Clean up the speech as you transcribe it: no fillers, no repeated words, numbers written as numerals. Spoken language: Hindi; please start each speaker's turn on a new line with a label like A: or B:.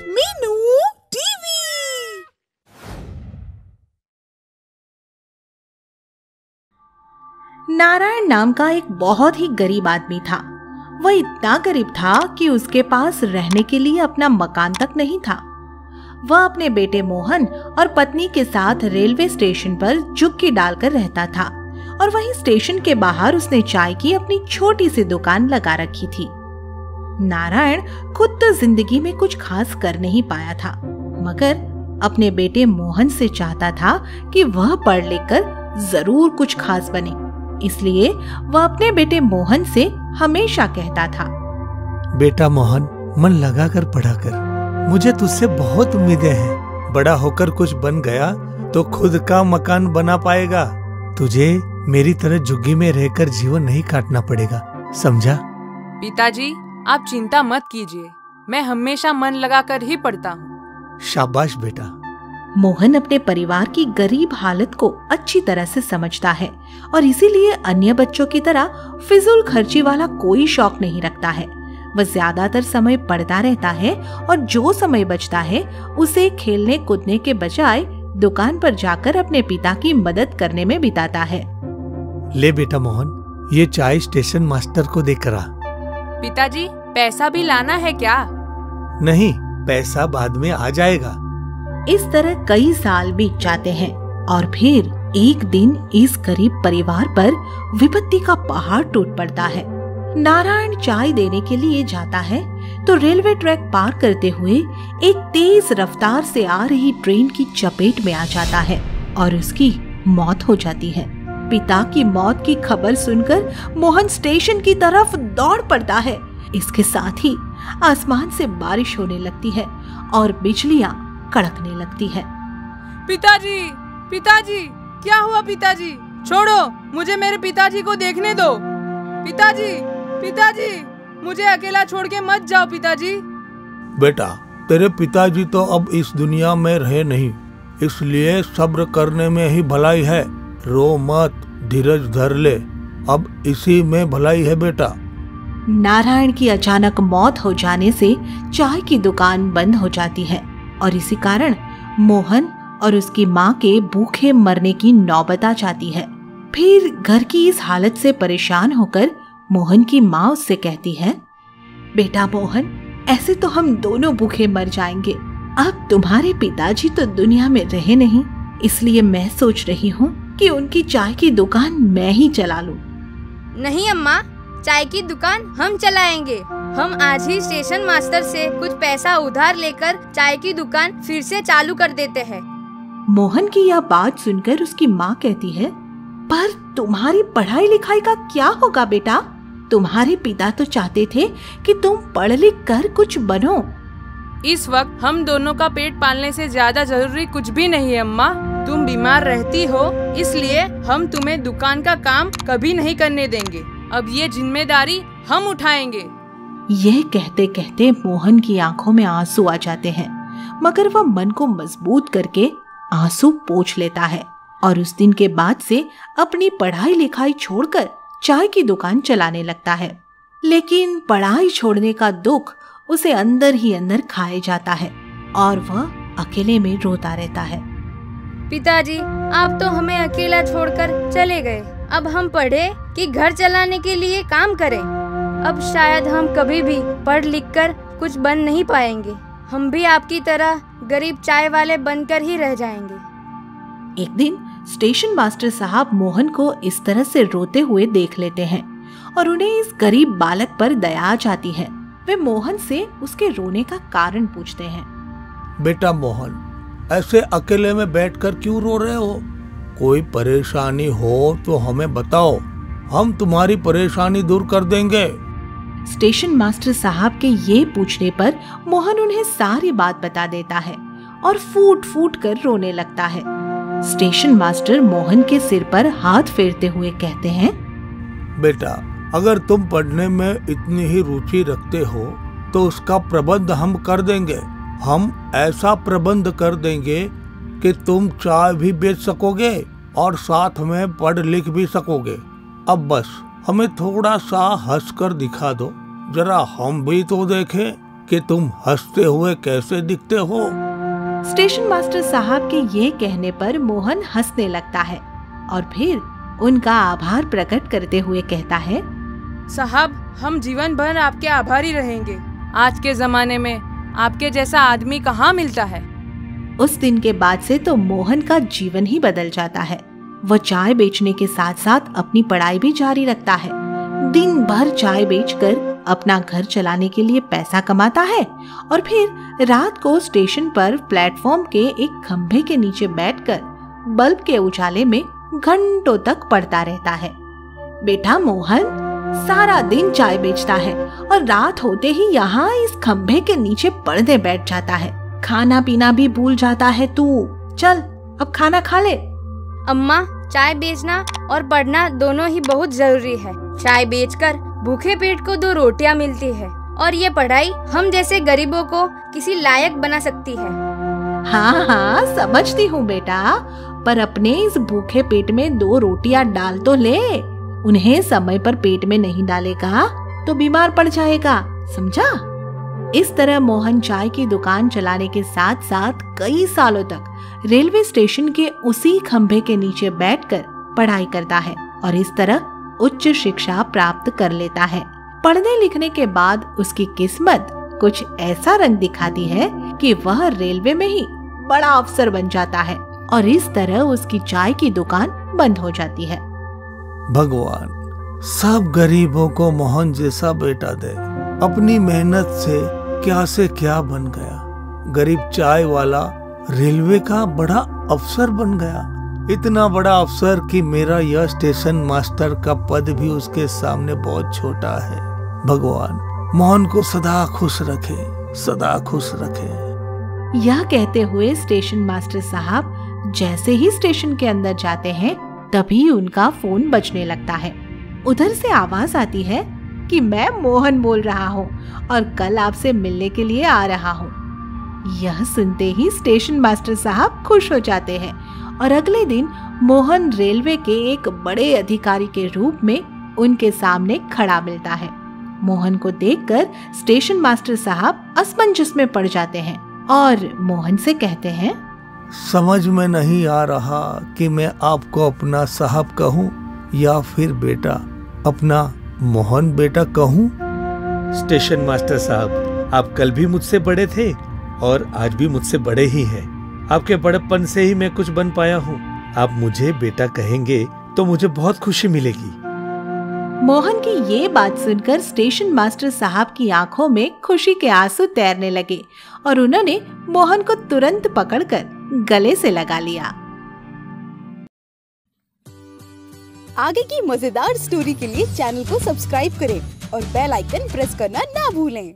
A: मीनू टीवी। नारायण नाम का एक बहुत ही गरीब आदमी था। वह इतना गरीब था कि उसके पास रहने के लिए अपना मकान तक नहीं था। वह अपने बेटे मोहन और पत्नी के साथ रेलवे स्टेशन पर झुग्गी डालकर रहता था और वहीं स्टेशन के बाहर उसने चाय की अपनी छोटी सी दुकान लगा रखी थी। नारायण खुद तो जिंदगी में कुछ खास कर नहीं पाया था, मगर अपने बेटे मोहन से चाहता था कि वह पढ़ लिख कर जरूर कुछ खास बने। इसलिए वह अपने बेटे मोहन से हमेशा कहता था,
B: बेटा मोहन, मन लगा कर पढ़ा कर, मुझे तुझसे बहुत उम्मीदें हैं। बड़ा होकर कुछ बन गया तो खुद का मकान बना पाएगा। तुझे मेरी तरह झुग्गी में रहकर जीवन नहीं काटना पड़ेगा, समझा?
C: पिताजी, आप चिंता मत कीजिए, मैं हमेशा मन लगाकर ही पढ़ता हूँ।
B: शाबाश बेटा।
A: मोहन अपने परिवार की गरीब हालत को अच्छी तरह से समझता है और इसीलिए अन्य बच्चों की तरह फिजूल खर्ची वाला कोई शौक नहीं रखता है। वह ज्यादातर समय पढ़ता रहता है और जो समय बचता है उसे खेलने कूदने के बजाय दुकान पर जाकर अपने पिता की मदद करने में बिताता है।
B: ले बेटा मोहन, ये चाय स्टेशन मास्टर को देकर आ।
C: पिताजी, पैसा भी लाना है क्या?
B: नहीं, पैसा बाद में आ जाएगा।
A: इस तरह कई साल बीत जाते हैं और फिर एक दिन इस गरीब परिवार पर विपत्ति का पहाड़ टूट पड़ता है। नारायण चाय देने के लिए जाता है तो रेलवे ट्रैक पार करते हुए एक तेज रफ्तार से आ रही ट्रेन की चपेट में आ जाता है और उसकी मौत हो जाती है। पिता की मौत की खबर सुनकर मोहन स्टेशन की तरफ दौड़ पड़ता है। इसके साथ ही आसमान से बारिश होने लगती है और बिजलियां कड़कने लगती है।
C: पिताजी, पिताजी, क्या हुआ पिताजी? छोड़ो, मुझे मेरे पिताजी को देखने दो। पिताजी, पिताजी, मुझे अकेला छोड़ के मत जाओ पिताजी।
D: बेटा, तेरे पिताजी तो अब इस दुनिया में रहे नहीं, इसलिए सब्र करने में ही भलाई है। रो मत, धीरज धर ले, अब इसी में भलाई है बेटा।
A: नारायण की अचानक मौत हो जाने से चाय की दुकान बंद हो जाती है और इसी कारण मोहन और उसकी माँ के भूखे मरने की नौबत आ जाती है। फिर घर की इस हालत से परेशान होकर मोहन की माँ उससे कहती है, बेटा मोहन, ऐसे तो हम दोनों भूखे मर जाएंगे। अब तुम्हारे पिताजी तो दुनिया में रहे नहीं, इसलिए मैं सोच रही हूँ कि उनकी चाय की दुकान मैं ही चला लूं।
E: नहीं अम्मा, चाय की दुकान हम चलाएंगे। हम आज ही स्टेशन मास्टर से कुछ पैसा उधार लेकर चाय की दुकान फिर से चालू कर देते हैं।
A: मोहन की यह बात सुनकर उसकी माँ कहती है, पर तुम्हारी पढ़ाई लिखाई का क्या होगा बेटा? तुम्हारे पिता तो चाहते थे कि तुम पढ़ लिख कर कुछ बनो।
C: इस वक्त हम दोनों का पेट पालने से ज्यादा जरूरी कुछ भी नहीं है अम्मा। तुम बीमार रहती हो, इसलिए हम तुम्हें दुकान का काम कभी नहीं करने देंगे। अब ये जिम्मेदारी हम उठाएंगे।
A: यह कहते कहते मोहन की आंखों में आंसू आ जाते हैं, मगर वह मन को मजबूत करके आंसू पोंछ लेता है और उस दिन के बाद से अपनी पढ़ाई लिखाई छोड़कर चाय की दुकान चलाने लगता है। लेकिन पढ़ाई छोड़ने का दुख उसे अंदर ही अंदर खाए जाता है और वह अकेले में रोता रहता है।
E: पिताजी, आप तो हमें अकेला छोड़कर चले गए। अब हम पढ़े कि घर चलाने के लिए काम करें। अब शायद हम कभी भी पढ़ लिख कर कुछ बन नहीं पाएंगे। हम भी आपकी तरह गरीब चाय वाले बनकर ही रह जाएंगे।
A: एक दिन स्टेशन मास्टर साहब मोहन को इस तरह से रोते हुए देख लेते हैं और उन्हें इस गरीब बालक पर दया आ जाती है। वे मोहन से उसके रोने का कारण पूछते हैं।
D: बेटा मोहन, ऐसे अकेले में बैठकर क्यों रो रहे हो? कोई परेशानी हो तो हमें बताओ, हम तुम्हारी परेशानी दूर कर देंगे।
A: स्टेशन मास्टर साहब के ये पूछने पर मोहन उन्हें सारी बात बता देता है और फूट फूट कर रोने लगता है। स्टेशन मास्टर मोहन के सिर पर हाथ फेरते हुए कहते हैं,
D: बेटा, अगर तुम पढ़ने में इतनी ही रुचि रखते हो तो उसका प्रबंध हम कर देंगे। हम ऐसा प्रबंध कर देंगे कि तुम चाय भी बेच सकोगे और साथ में पढ़ लिख भी सकोगे। अब बस हमें थोड़ा सा हंसकर दिखा दो, जरा हम भी तो देखें कि तुम हंसते हुए कैसे दिखते हो।
A: स्टेशन मास्टर साहब के ये कहने पर मोहन हंसने लगता है और फिर उनका आभार प्रकट करते हुए कहता है,
C: साहब, हम जीवन भर आपके आभारी रहेंगे। आज के जमाने में आपके जैसा आदमी कहाँ मिलता है।
A: उस दिन के बाद से तो मोहन का जीवन ही बदल जाता है। वह चाय बेचने के साथ साथ अपनी पढ़ाई भी जारी रखता है। दिन भर चाय बेचकर अपना घर चलाने के लिए पैसा कमाता है और फिर रात को स्टेशन पर प्लेटफॉर्म के एक खंभे के नीचे बैठकर बल्ब के उजाले में घंटों तक पढ़ता रहता है। बेटा मोहन सारा दिन चाय बेचता है और रात होते ही यहाँ इस खंभे के नीचे पढ़ने बैठ जाता है। खाना पीना भी भूल जाता है तू। चल अब खाना खा ले।
E: अम्मा, चाय बेचना और पढ़ना दोनों ही बहुत जरूरी है। चाय बेचकर भूखे पेट को 2 रोटियां मिलती है और ये पढ़ाई हम जैसे गरीबों को किसी लायक बना सकती है।
A: हाँ हाँ समझती हूँ बेटा, पर अपने इस भूखे पेट में 2 रोटियां डाल तो ले। उन्हें समय पर पेट में नहीं डालेगा तो बीमार पड़ जाएगा, समझा। इस तरह मोहन चाय की दुकान चलाने के साथ साथ कई सालों तक रेलवे स्टेशन के उसी खंभे के नीचे बैठकर पढ़ाई करता है और इस तरह उच्च शिक्षा प्राप्त कर लेता है। पढ़ने लिखने के बाद उसकी किस्मत कुछ ऐसा रंग दिखाती है कि वह रेलवे में ही बड़ा अफसर बन जाता है और इस तरह उसकी चाय की दुकान बंद हो जाती है।
D: भगवान सब गरीबों को मोहन जैसा बेटा दे। अपनी मेहनत से क्या बन गया। गरीब चाय वाला रेलवे का बड़ा अफसर बन गया। इतना बड़ा अफसर कि मेरा यह स्टेशन मास्टर का पद भी उसके सामने बहुत छोटा है। भगवान मोहन को सदा खुश रखे, सदा खुश रखे।
A: यह कहते हुए स्टेशन मास्टर साहब जैसे ही स्टेशन के अंदर जाते हैं तभी उनका फोन बजने लगता है। उधर से आवाज आती है कि मैं मोहन बोल रहा हूँ और कल आपसे मिलने के लिए आ रहा हूँ। यह सुनते ही स्टेशन मास्टर साहब खुश हो जाते हैं और अगले दिन मोहन रेलवे के एक बड़े अधिकारी के रूप में उनके सामने खड़ा मिलता है। मोहन को देखकर स्टेशन मास्टर साहब असमंजस में पड़ जाते हैं और मोहन से कहते हैं,
D: समझ में नहीं आ रहा कि मैं आपको अपना साहब कहूँ या फिर बेटा, अपना मोहन बेटा कहूँ।
B: स्टेशन मास्टर साहब, आप कल भी मुझसे बड़े थे और आज भी मुझसे बड़े ही हैं। आपके बड़प्पन से ही मैं कुछ बन पाया हूँ। आप मुझे बेटा कहेंगे तो मुझे बहुत खुशी मिलेगी।
A: मोहन की ये बात सुनकर स्टेशन मास्टर साहब की आंखों में खुशी के आंसू तैरने लगे और उन्होंने मोहन को तुरंत पकड़कर गले से लगा लिया।
F: आगे की मजेदार स्टोरी के लिए चैनल को सब्सक्राइब करें और बेल आइकन प्रेस करना ना भूलें।